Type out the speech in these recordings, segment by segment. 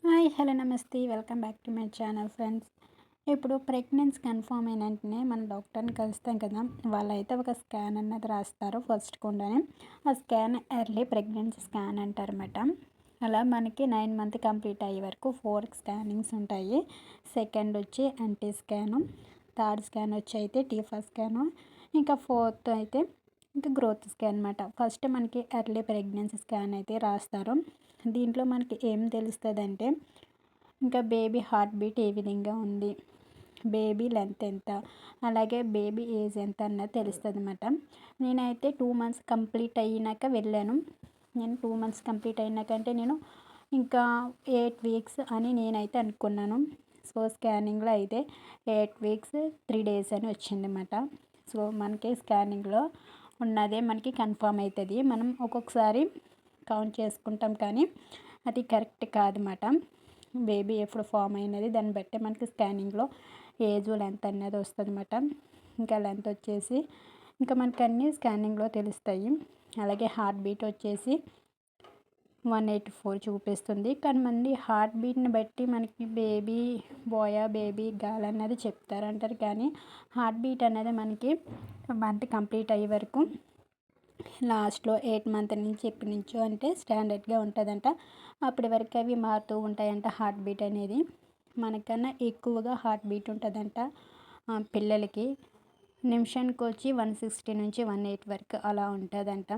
Hi hello నమస్తే welcome back to my channel friends. ఇప్పుడు pregnancy confirm అయిన వెంటనే మన డాక్టర్ని కలుస్తాం కదా. వాళ్ళైతే ఒక స్కాన్ అన్నది రాస్తారు ఫస్ట్ కొండనే. ఆ స్కాన్ ఎర్లీ ప్రెగ్నెన్సీ స్కాన్ అంటారన్నమాట. అలా మనకి 9 మంత్ కంప్లీట్ అయ్యే వరకు 4 స్కానింగ్స్ ఉంటాయి. సెకండ్ వచ్చి ఎన్టీ స్కాను, థర్డ్ స్కాన్ వచ్చి అయితే టీఫా స్కాను, ఇంకా ఫోర్త్ అయితే ఇంకా గ్రోత్ స్కాన్ అనమాట. ఫస్ట్ మనకి ఎర్లీ ప్రెగ్నెన్సీ స్కాన్ అయితే రాస్తారు. దీంట్లో మనకి ఏం తెలుస్తుందంటే ఇంకా బేబీ హార్ట్ బీట్ ఏ విధంగా ఉంది, బేబీ లెంత్ ఎంత, అలాగే బేబీ ఏజ్ ఎంత అన్నది తెలుస్తుంది అనమాట. నేనైతే 2 మంత్స్ కంప్లీట్ అయినాక వెళ్ళాను. నేను 2 మంత్స్ కంప్లీట్ అయినాక అంటే నేను ఇంకా 8 వీక్స్ అని నేనైతే అనుకున్నాను. సో స్కానింగ్లో అయితే 8 వీక్స్ 3 డేస్ అని వచ్చిందన్నమాట. సో మనకి స్కానింగ్లో ఉన్నదే మనకి కన్ఫర్మ్ అవుతుంది. మనం ఒక్కొక్కసారి కౌంట్ చేసుకుంటాం కానీ అది కరెక్ట్ కాదన్నమాట. బేబీ ఎప్పుడు ఫామ్ అయినది దాన్ని బట్టి మనకి స్కానింగ్లో ఏజ్ లెంత్ అనేది వస్తుంది అన్నమాట. ఇంకా లెంత్ వచ్చేసి ఇంకా మనకి అన్నీ స్కానింగ్లో తెలుస్తాయి. అలాగే హార్ట్ బీట్ వచ్చేసి 184 చూపిస్తుంది. కానీ మంది హార్ట్ బీట్ని బట్టి మనకి బేబీ బాయా బేబీ గర్ల్ అన్నది చెప్తారంటారు. కానీ హార్ట్ బీట్ అనేది మనకి మంత్ కంప్లీట్ అయ్యే వరకు లాస్ట్లో 8 మంత్ నుంచి ఎప్పటి నుంచో అంటే స్టాండర్డ్గా ఉంటుందంట. అప్పటి వరకు అవి మారుతూ ఉంటాయంట. హార్ట్ బీట్ అనేది మనకన్నా ఎక్కువగా హార్ట్ బీట్ ఉంటుందంట పిల్లలకి. నిమిషానికి వచ్చి 160 నుంచి 180 వరకు అలా ఉంటుందంట.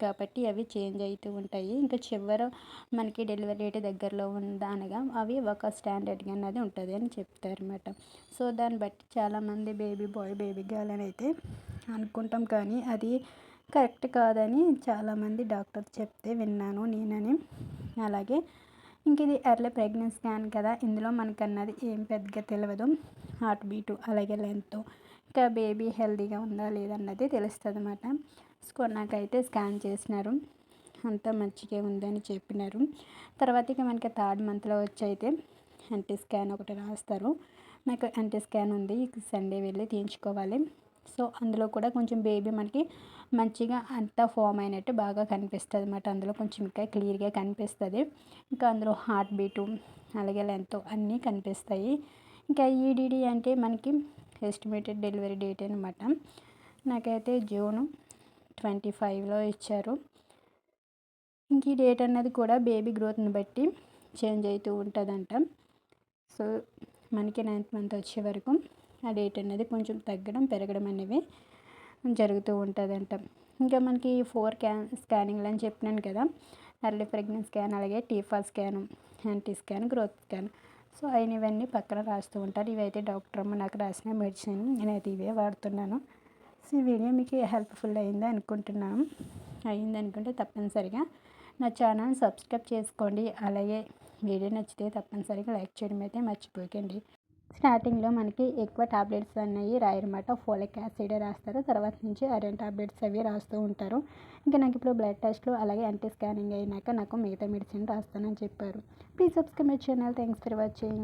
కాబట్టి అవి చేంజ్ అవుతూ ఉంటాయి. ఇంకా చివర మనకి డెలివరీ డేట్ దగ్గరలో ఉందా అనగా అవి ఒక స్టాండర్డ్గా అన్నది ఉంటుంది అని చెప్తారన్నమాట. సో దాన్ని బట్టి చాలామంది బేబీ బాయ్ బేబీ గర్ల్ అని అయితే అనుకుంటాం కానీ అది కరెక్ట్ కాదని చాలామంది డాక్టర్స్ చెప్తే విన్నాను నేనని. అలాగే ఇంక ఇది ఎర్లీ ప్రెగ్నెన్సీ స్కాన్ కదా, ఇందులో మనకన్నది ఏం పెద్దగా తెలియదు. హార్ట్ బీటు అలాగే లెంత్ ఇంకా బేబీ హెల్తీగా ఉందా లేదన్నది తెలుస్తుంది అన్నమాట. సో నాకైతే స్కాన్ చేసినారు, అంతా మంచిగా ఉందని చెప్పినారు. తర్వాత ఇక మనకి 3rd మంత్లో వచ్చి అయితే ఎన్టీ స్కాన్ ఒకటి రాస్తారు. నాకు ఎన్టీ స్కాన్ ఉంది, సండే వెళ్ళి తీయించుకోవాలి. సో అందులో కూడా కొంచెం బేబీ మనకి మంచిగా అంతా ఫామ్ అయినట్టు బాగా కనిపిస్తుంది అన్నమాట. అందులో కొంచెం ఇంకా క్లియర్గా కనిపిస్తుంది. ఇంకా అందులో హార్ట్ బీటు అలాగే లెంత్ అన్నీ కనిపిస్తాయి. ఇంకా ఈడీడీ అంటే మనకి ఎస్టిమేటెడ్ డెలివరీ డేట్ అనమాట. నాకైతే జూన్ 25లో ఇచ్చారు. ఇంక ఈ డేట్ అన్నది కూడా బేబీ గ్రోత్ని బట్టి చేంజ్ అవుతూ ఉంటుందంట. సో మనకి 9th మంత్ వచ్చే వరకు ఆ డేట్ అనేది కొంచెం తగ్గడం పెరగడం అనేవి జరుగుతూ ఉంటుందంట. ఇంకా మనకి 4 స్కానింగ్లు అని చెప్పినాను కదా, ఎర్లీ ప్రెగ్నెన్సీ స్కాన్ అలాగే TIFFA scan, NT scan, growth scan. So ఇవన్నీ పక్కన రాస్తూ ఉంటారు. ఇవైతే డాక్టర్ అమ్మ నాకు రాసిన మెడిసిన్, నేనైతే ఇవే వాడుతున్నాను. సో ఈ వీడియో మీకు హెల్ప్ఫుల్ అయింది అనుకుంటున్నాను. అయింది అనుకుంటే తప్పనిసరిగా నా ఛానల్ సబ్స్క్రైబ్ చేసుకోండి. అలాగే వీడియో నచ్చితే తప్పనిసరిగా లైక్ చేయడం అయితే మర్చిపోకండి. స్టార్టింగ్లో మనకి ఎక్కువ టాబ్లెట్స్ అనేవి రాయరన్నమాట. ఫోలిక్ యాసిడ్ రాస్తారు, తర్వాత నుంచి ఐరన్ టాబ్లెట్స్ అవి రాస్తూ ఉంటారు. ఇంకా నాకు ఇప్పుడు బ్లడ్ టెస్ట్లు అలాగే ఎన్టీ స్కానింగ్ అయినాక నాకు మిగతా మెడిసిన్ రాస్తానని చెప్పారు. Please subscribe my channel. Thanks for watching.